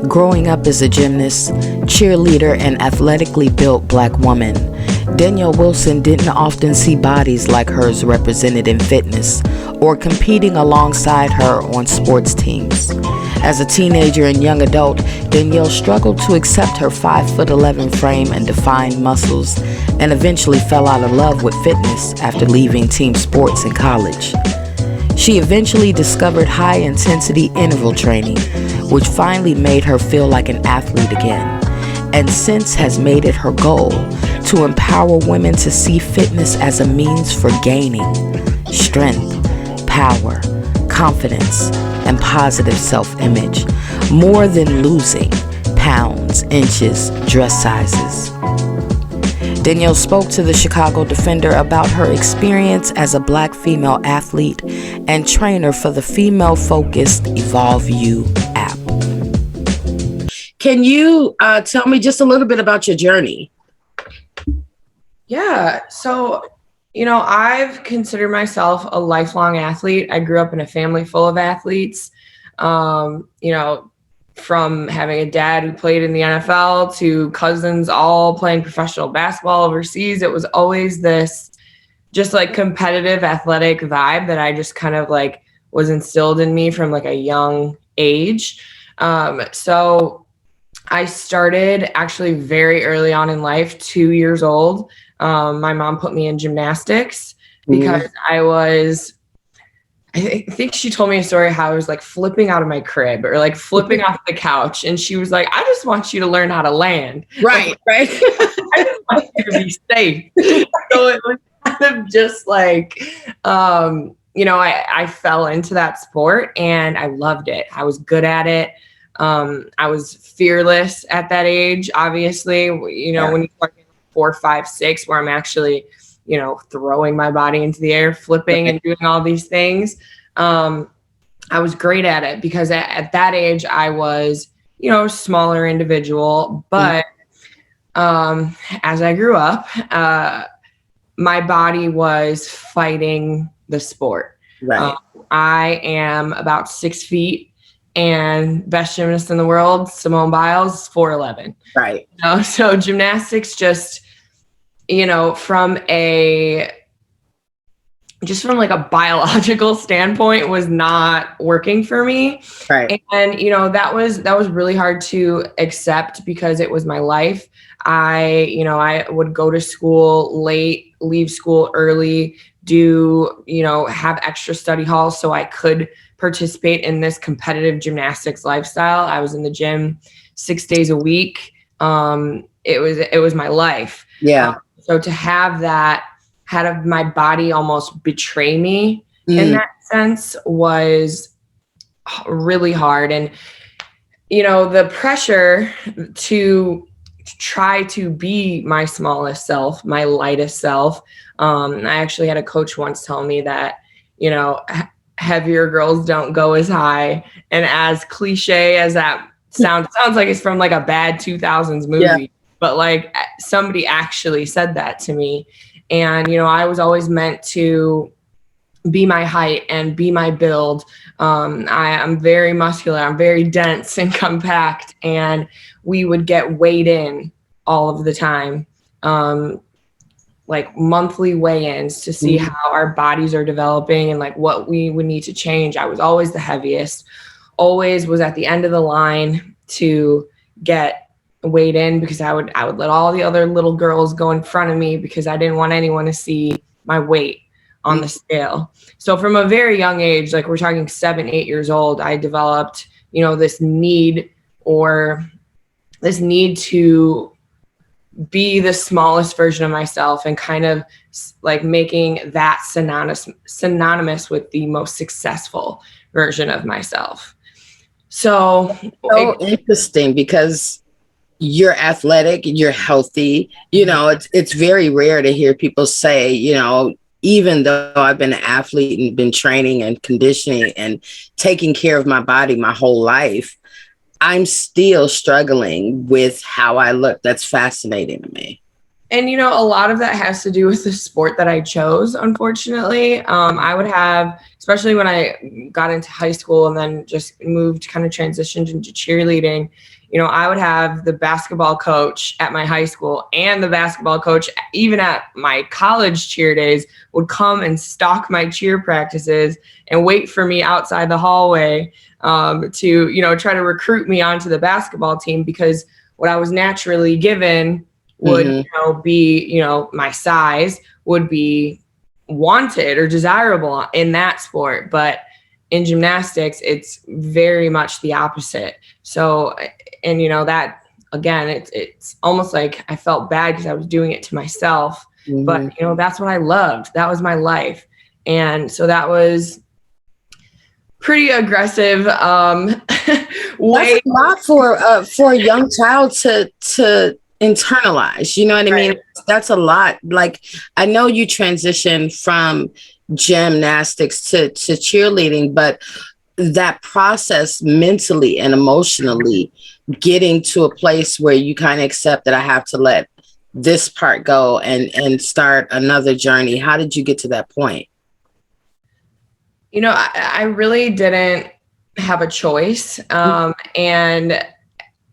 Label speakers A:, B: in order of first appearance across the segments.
A: Growing up as a gymnast, cheerleader, and athletically built Black woman, Danyele Wilson didn't often see bodies like hers represented in fitness or competing alongside her on sports teams. As a teenager and young adult, Danyele struggled to accept her 5'11" frame and defined muscles, and eventually fell out of love with fitness after leaving team sports in college. She eventually discovered high-intensity interval training, which finally made her feel like an athlete again, and since has made it her goal to empower women to see fitness as a means for gaining strength, power, confidence, and positive self-image, more than losing pounds, inches, dress sizes. Danyele spoke to the Chicago Defender about her experience as a Black female athlete and trainer for the female-focused EvolveYou app. Can you tell me just a little bit about your journey?
B: Yeah, so, I've considered myself a lifelong athlete. I grew up in a family full of athletes, from having a dad who played in the NFL to cousins all playing professional basketball overseas. It was always this just like competitive athletic vibe that I just kind of like was instilled in me from like a young age. So I started actually very early on in life, 2 years old. My mom put me in gymnastics because I think she told me a story how I was like flipping out of my crib or like flipping off the couch. And she was like, I just want you to learn how to land.
A: Right.
B: I just want you to be safe. So it was kind of just like, I fell into that sport and I loved it. I was good at it. I was fearless at that age, obviously, when you start 4, 5, 6, where I'm actually throwing my body into the air, flipping and doing all these things. I was great at it because at that age I was, a smaller individual, but as I grew up, my body was fighting the sport.
A: Right.
B: I am about 6 feet and best gymnast in the world, Simone Biles, 4'11".
A: Right.
B: So gymnastics just, from like a biological standpoint was not working for me.
A: Right.
B: And, that was really hard to accept because it was my life. I would go to school late, leave school early, have extra study halls so I could participate in this competitive gymnastics lifestyle. I was in the gym 6 days a week. It was my life.
A: Yeah.
B: So to have that, had my body almost betray me in that sense was really hard. And, the pressure to try to be my smallest self, my lightest self. I actually had a coach once tell me that, heavier girls don't go as high. And as cliche as that sounds like it's from like a bad 2000s movie. Yeah. But like somebody actually said that to me. And, I was always meant to be my height and be my build. I'm very muscular. I'm very dense and compact. And we would get weighed in all of the time, like monthly weigh-ins to see how our bodies are developing and like what we would need to change. I was always the heaviest, always was at the end of the line to get weighed in because I would let all the other little girls go in front of me because I didn't want anyone to see my weight on the scale. So from a very young age, like we're talking 7, 8 years old, I developed, this need to be the smallest version of myself and kind of like making that synonymous with the most successful version of myself. So
A: interesting because you're athletic and you're healthy. It's very rare to hear people say, even though I've been an athlete and been training and conditioning and taking care of my body my whole life, I'm still struggling with how I look. That's fascinating to me.
B: And, you know, a lot of that has to do with the sport that I chose, unfortunately. I would have, especially when I got into high school and then just moved, kind of transitioned into cheerleading, you know, I would have the basketball coach at my high school and the basketball coach, even at my college cheer days, would come and stalk my cheer practices and wait for me outside the hallway to, you know, try to recruit me onto the basketball team, because what I was naturally given would, you know, be, you know, my size would be wanted or desirable in that sport. But in gymnastics, it's very much the opposite. So, and, you know, that, again, it's almost like I felt bad because I was doing it to myself. But, you know, that's what I loved. That was my life. And so that was pretty aggressive way.
A: That's a lot for a young child to internalize, you know what I mean? That's a lot. Like, I know you transitioned from gymnastics to cheerleading, but that process mentally and emotionally, getting to a place where you kind of accept that I have to let this part go and start another journey. How did you get to that point?
B: You know, I really didn't have a choice. And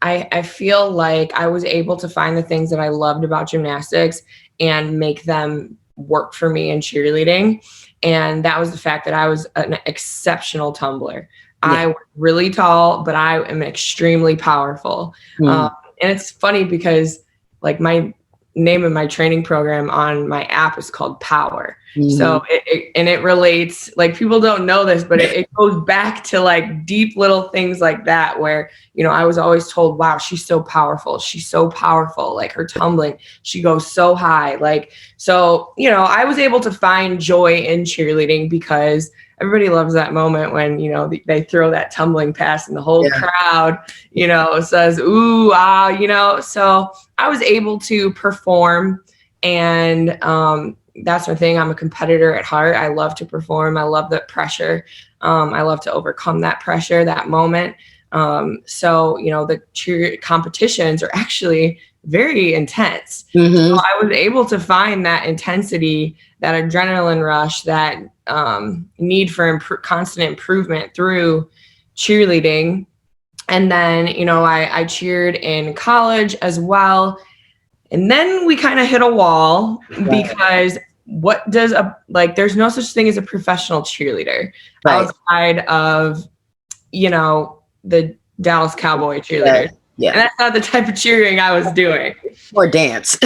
B: I feel like I was able to find the things that I loved about gymnastics and make them work for me in cheerleading. And that was the fact that I was an exceptional tumbler. Yeah. I was really tall, but I am extremely powerful. And it's funny because, like, my name of my training program on my app is called Power. So it relates, like, people don't know this, but it goes back to like deep little things like that, where, you know, I was always told, wow, she's so powerful. She's so powerful. Like, her tumbling, she goes so high. Like, so, you know, I was able to find joy in cheerleading because everybody loves that moment when, you know, they throw that tumbling pass and the whole crowd, you know, says, ooh, ah, you know. So I was able to perform, and that's the thing. I'm a competitor at heart. I love to perform. I love the pressure. I love to overcome that pressure, that moment. So, you know, the cheer competitions are actually very intense. So I was able to find that intensity, that adrenaline rush, that need for constant improvement through cheerleading. And then, you know, I cheered in college as well. And then we kind of hit a wall because what does there's no such thing as a professional cheerleader outside of, you know, the Dallas Cowboy cheerleaders. Yeah. And that's not the type of cheering I was doing.
A: Or dance.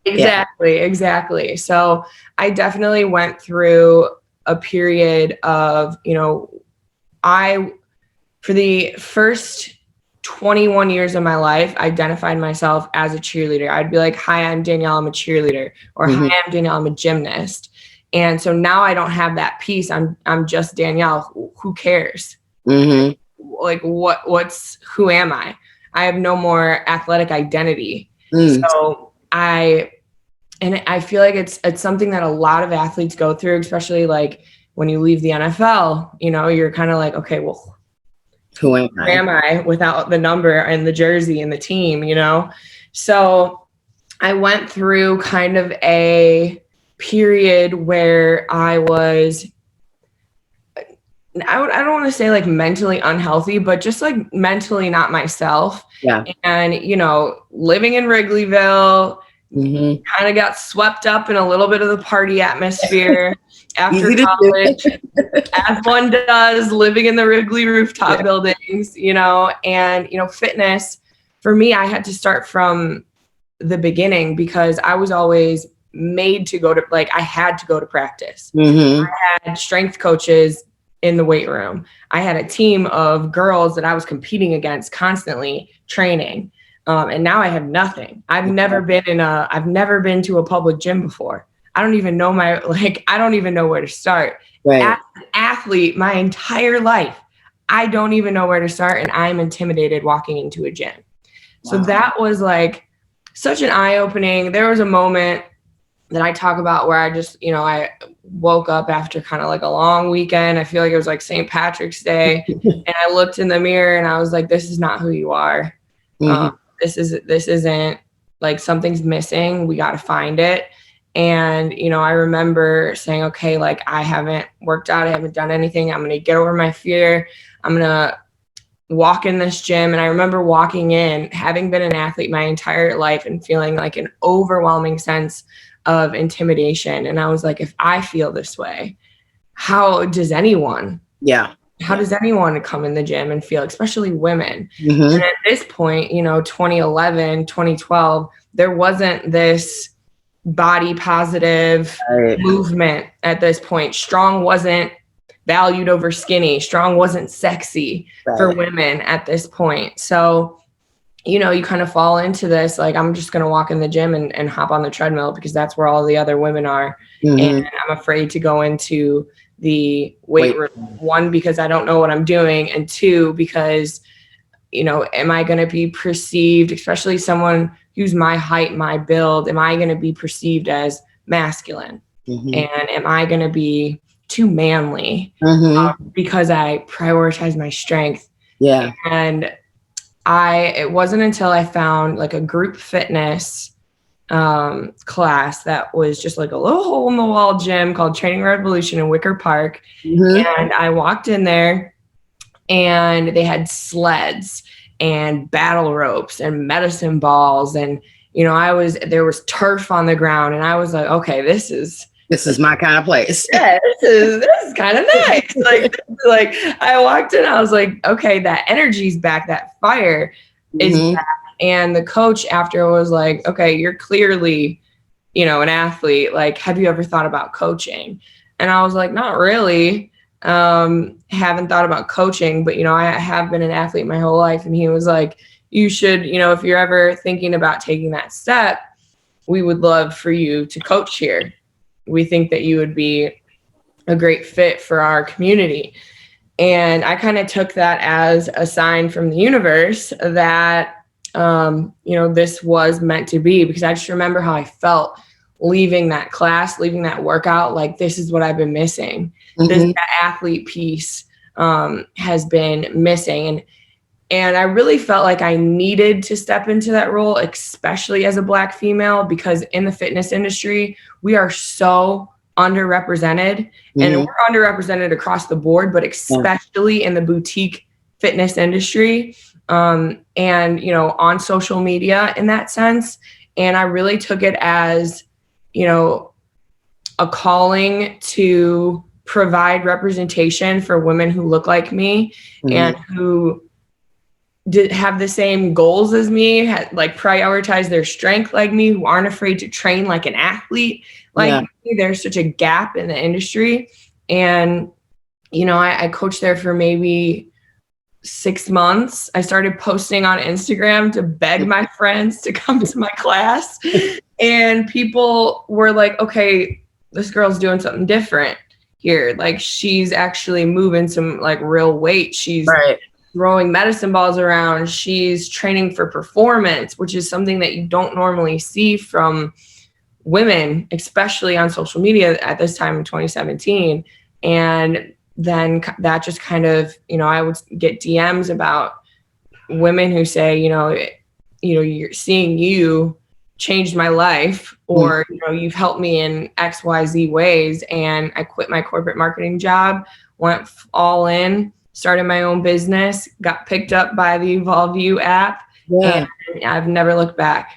B: Exactly. So I definitely went through a period of, you know, for the first 21 years of my life, identified myself as a cheerleader. I'd be like, hi, I'm Danyele, I'm a cheerleader. Or hi, I'm Danyele, I'm a gymnast. And so now I don't have that piece. I'm just Danyele. Who cares? Like, who am I? I have no more athletic identity. So I feel like it's something that a lot of athletes go through, especially like when you leave the NFL, you know, you're kind of like, okay, well, who am I without the number and the jersey and the team, you know? So I went through kind of a period where I was, I don't want to say like mentally unhealthy, but just like mentally not myself. Yeah. And, you know, living in Wrigleyville, kind of got swept up in a little bit of the party atmosphere after college, as one does, living in the Wrigley rooftop buildings, you know. And, you know, fitness, for me, I had to start from the beginning because I was always made to go to, like, I had to go to practice. I had strength coaches in the weight room. I had a team of girls that I was competing against constantly training. And now I have nothing. I've never been to a public gym before. I don't even know I don't even know where to start. As an athlete, my entire life, I don't even know where to start. And I'm intimidated walking into a gym. So that was like such an eye-opening. There was a moment that I talk about where I just, you know, I woke up after kind of like a long weekend. I feel like it was like St. Patrick's Day. And I looked in the mirror and I was like, this is not who you are. This isn't like something's missing. We got to find it. And, you know, I remember saying, okay, like I haven't worked out. I haven't done anything. I'm going to get over my fear. I'm going to walk in this gym. And I remember walking in, having been an athlete my entire life and feeling like an overwhelming sense of intimidation. And I was like, if I feel this way, how does anyone?
A: Yeah.
B: How does anyone come in the gym and feel, especially women?
A: Mm-hmm.
B: And at this point, you know, 2011, 2012, there wasn't this body positive movement at this point. Strong wasn't valued over skinny. Strong wasn't sexy for women at this point. So, you know, you kind of fall into this, like, I'm just going to walk in the gym and hop on the treadmill because that's where all the other women are. And I'm afraid to go into the weight room, one, because I don't know what I'm doing. And two, because, you know, am I going to be perceived, especially someone who's my height, my build, am I going to be perceived as masculine? And am I going to be too manly because I prioritize my strength?
A: Yeah.
B: And it wasn't until I found like a group fitness class that was just like a little hole in the wall gym called Training Revolution in Wicker Park. And I walked in there and they had sleds and battle ropes and medicine balls. And, you know, there was turf on the ground and I was like, okay, this is my kind of place. Yeah, this is kind of nice. like I walked in, I was like, okay, that energy's back, that fire is back. And the coach after was like, okay, you're clearly, you know, an athlete. Like, have you ever thought about coaching? And I was like, not really. Haven't thought about coaching, but, you know, I have been an athlete my whole life. And he was like, you should, you know, if you're ever thinking about taking that step, we would love for you to coach here. We think that you would be a great fit for our community. And I kind of took that as a sign from the universe that, you know, this was meant to be, because I just remember how I felt leaving that class, leaving that workout. Like, this is what I've been missing. That athlete piece has been missing. And I really felt like I needed to step into that role, especially as a Black female, because in the fitness industry, we are so underrepresented, and we're underrepresented across the board, but especially in the boutique fitness industry, and, you know, on social media in that sense. And I really took it as, you know, a calling to provide representation for women who look like me and who have the same goals as me, like prioritize their strength like me, who aren't afraid to train like an athlete like me. There's such a gap in the industry. And, you know, I coached there for maybe 6 months. I started posting on Instagram to beg my friends to come to my class. And people were like, okay, this girl's doing something different here. Like, she's actually moving some like real weight. She's throwing medicine balls around. She's training for performance, which is something that you don't normally see from women, especially on social media at this time in 2017. And then that just kind of, you know, I would get DMs about women who say, you know, you're seeing you changed my life, or, you know, you've helped me in XYZ ways. And I quit my corporate marketing job, went all in, started my own business, got picked up by the EvolveYou app, and I've never looked back.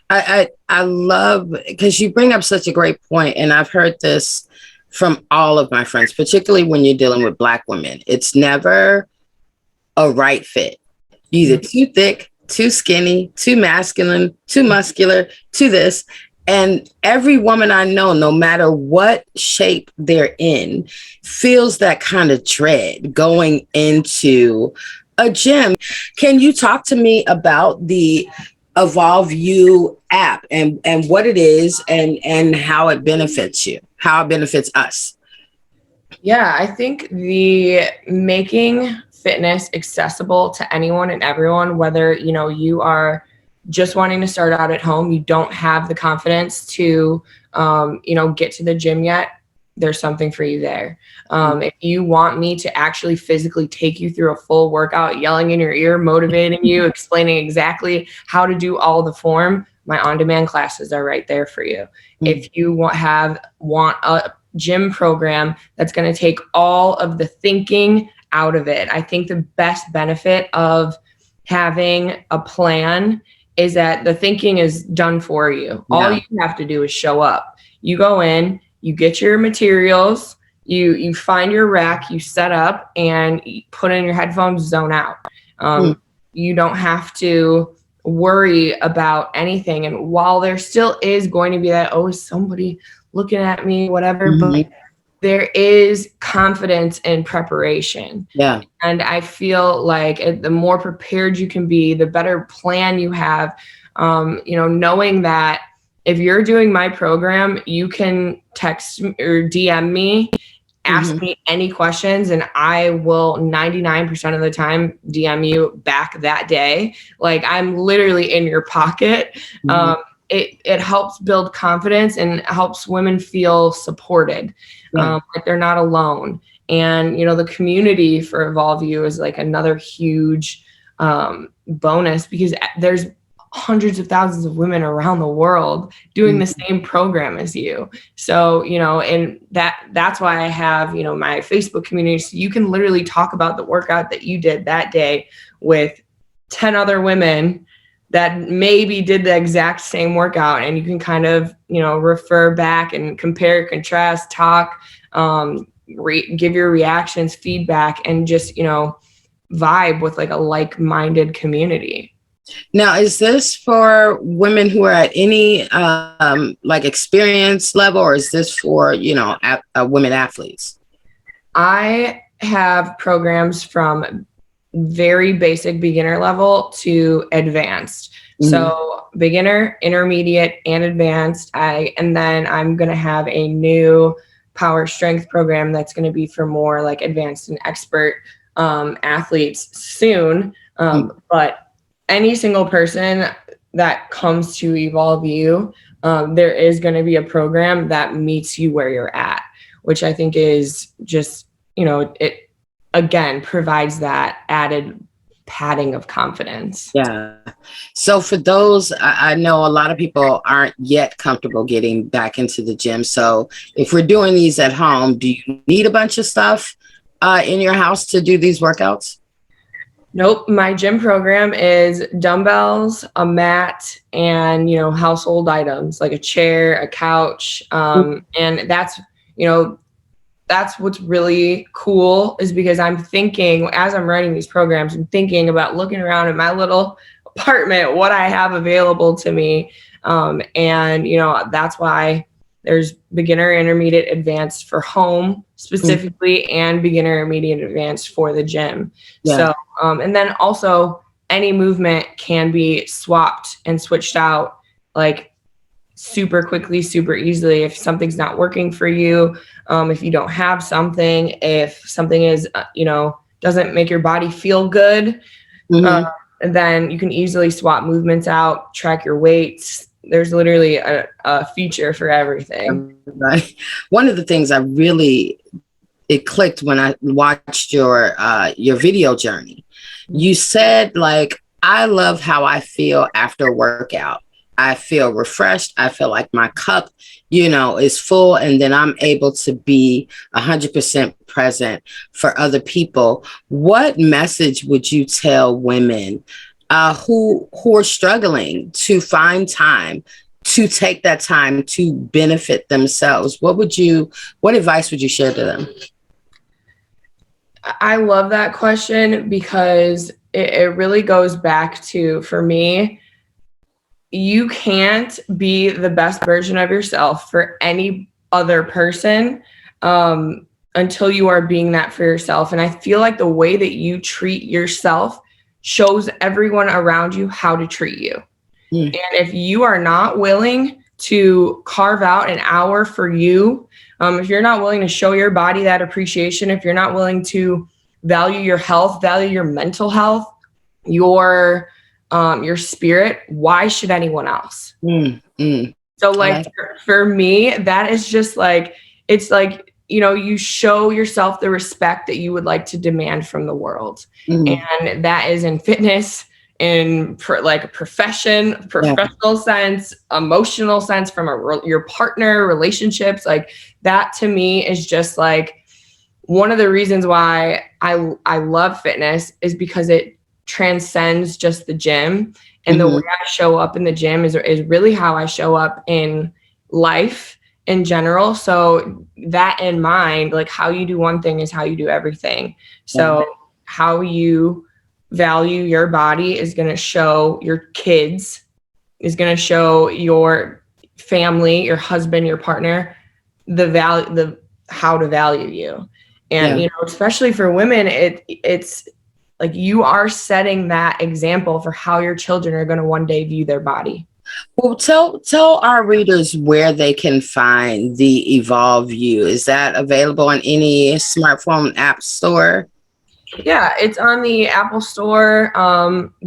A: I love, because you bring up such a great point, and I've heard this from all of my friends, particularly when you're dealing with Black women. It's never a right fit. You're either too thick, too skinny, too masculine, too muscular, too this. And every woman I know, no matter what shape they're in, feels that kind of dread going into a gym. Can you talk to me about the EvolveYou app and what it is and how it benefits you, how it benefits us?
B: Yeah, I think the making fitness accessible to anyone and everyone, whether, you know, you are just wanting to start out at home, you don't have the confidence to, you know, get to the gym yet, there's something for you there. If you want me to actually physically take you through a full workout, yelling in your ear, motivating you, explaining exactly how to do all the form, my on-demand classes are right there for you. If you want a gym program that's going to take all of the thinking out of it, I think the best benefit of having a plan is that the thinking is done for you.
A: Yeah.
B: All you have to do is show up. You go in, you get your materials, you find your rack, you set up, and you put in your headphones, zone out. You don't have to worry about anything. And while there still is going to be that, oh, is somebody looking at me, whatever, but there is confidence in preparation.
A: Yeah.
B: And I feel like the more prepared you can be, the better plan you have, knowing that if you're doing my program, you can text or DM me, ask me any questions, and I will 99% of the time DM you back that day. Like, I'm literally in your pocket. It helps build confidence and helps women feel supported, like they're not alone. And, the community for EvolveYou is like another huge bonus, because there's hundreds of thousands of women around the world doing the same program as you. So, and that's why I have, my Facebook community. So you can literally talk about the workout that you did that day with 10 other women that maybe did the exact same workout, and you can kind of, refer back and compare, contrast, talk, give your reactions, feedback, and just, vibe with like a like-minded community.
A: Now, is this for women who are at any like experience level, or is this for, women athletes?
B: I have programs from very basic beginner level to advanced. So beginner, intermediate, and advanced. And then I'm going to have a new power strength program that's going to be for more like advanced and expert athletes soon. But any single person that comes to EvolveYou, there is going to be a program that meets you where you're at, which I think is just, it again provides that added padding of confidence.
A: Yeah. So for those, I know a lot of people aren't yet comfortable getting back into the gym. So if we're doing these at home, do you need a bunch of stuff in your house to do these workouts?
B: Nope. My gym program is dumbbells, a mat, and, household items like a chair, a couch. And that's what's really cool, is because I'm thinking, as I'm writing these programs, I'm thinking about looking around at my little apartment, what I have available to me. And, that's why there's beginner, intermediate, advanced for home specifically, and beginner, intermediate, advanced for the gym. So, and then also any movement can be swapped and switched out like super quickly, super easily. If something's not working for you, if you don't have something, if something is, doesn't make your body feel good, then you can easily swap movements out, track your weights. There's literally a feature for everything.
A: Right. One of the things it clicked when I watched your video journey. You said, like, I love how I feel after a workout. I feel refreshed. I feel like my cup, is full, and then I'm able to be 100% present for other people. What message would you tell women who are struggling to find time to take that time to benefit themselves? What advice would you share to them?
B: I love that question, because it really goes back to, for me, you can't be the best version of yourself for any other person until you are being that for yourself. And I feel like the way that you treat yourself shows everyone around you how to treat you. And if you are not willing to carve out an hour for you, if you're not willing to show your body that appreciation, if you're not willing to value your health, value your mental health, your spirit, why should anyone else? So like for me, that is just like, it's like, you show yourself the respect that you would like to demand from the world. And that is in fitness, in like a professional sense, emotional sense, from your partner, relationships. Like that to me is just like one of the reasons why I love fitness, is because it transcends just the gym. And the way I show up in the gym is really how I show up in life in general. So that in mind, like how you do one thing is how you do everything. So how you value your body is going to show your kids, is going to show your family, your husband, your partner, how to value you. And, you know, especially for women, it's like you are setting that example for how your children are going to one day view their body.
A: Well, tell our readers where they can find the EvolveYou. Is that available on any smartphone app store?
B: Yeah, it's on the Apple Store,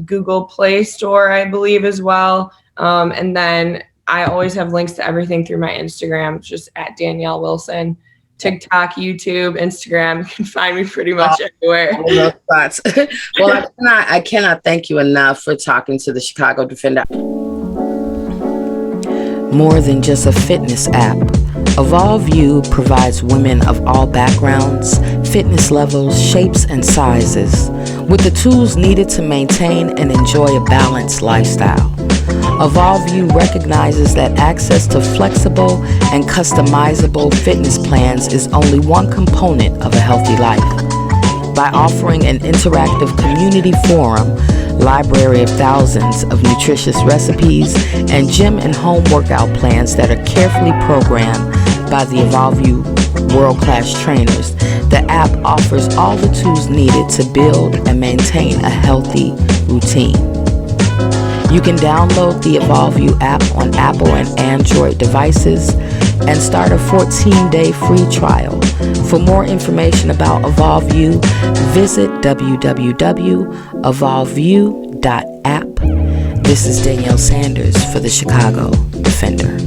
B: Google Play Store, I believe, as well. And then I always have links to everything through my Instagram, just at Danyele Wilson. TikTok, YouTube, Instagram. You can find me pretty much everywhere.
A: Well, I cannot thank you enough for talking to the Chicago Defender. More than just a fitness app, EvolveYou provides women of all backgrounds, fitness levels, shapes, and sizes with the tools needed to maintain and enjoy a balanced lifestyle. EvolveYou recognizes that access to flexible and customizable fitness plans is only one component of a healthy life. By offering an interactive community forum, library of thousands of nutritious recipes, and gym and home workout plans that are carefully programmed by the EvolveYou world-class trainers, the app offers all the tools needed to build and maintain a healthy routine. You can download the EvolveYou app on Apple and Android devices and start a 14-day free trial. For more information about EvolveYou, visit www.evolveyou.app. This is Danyele Sanders for the Chicago Defender.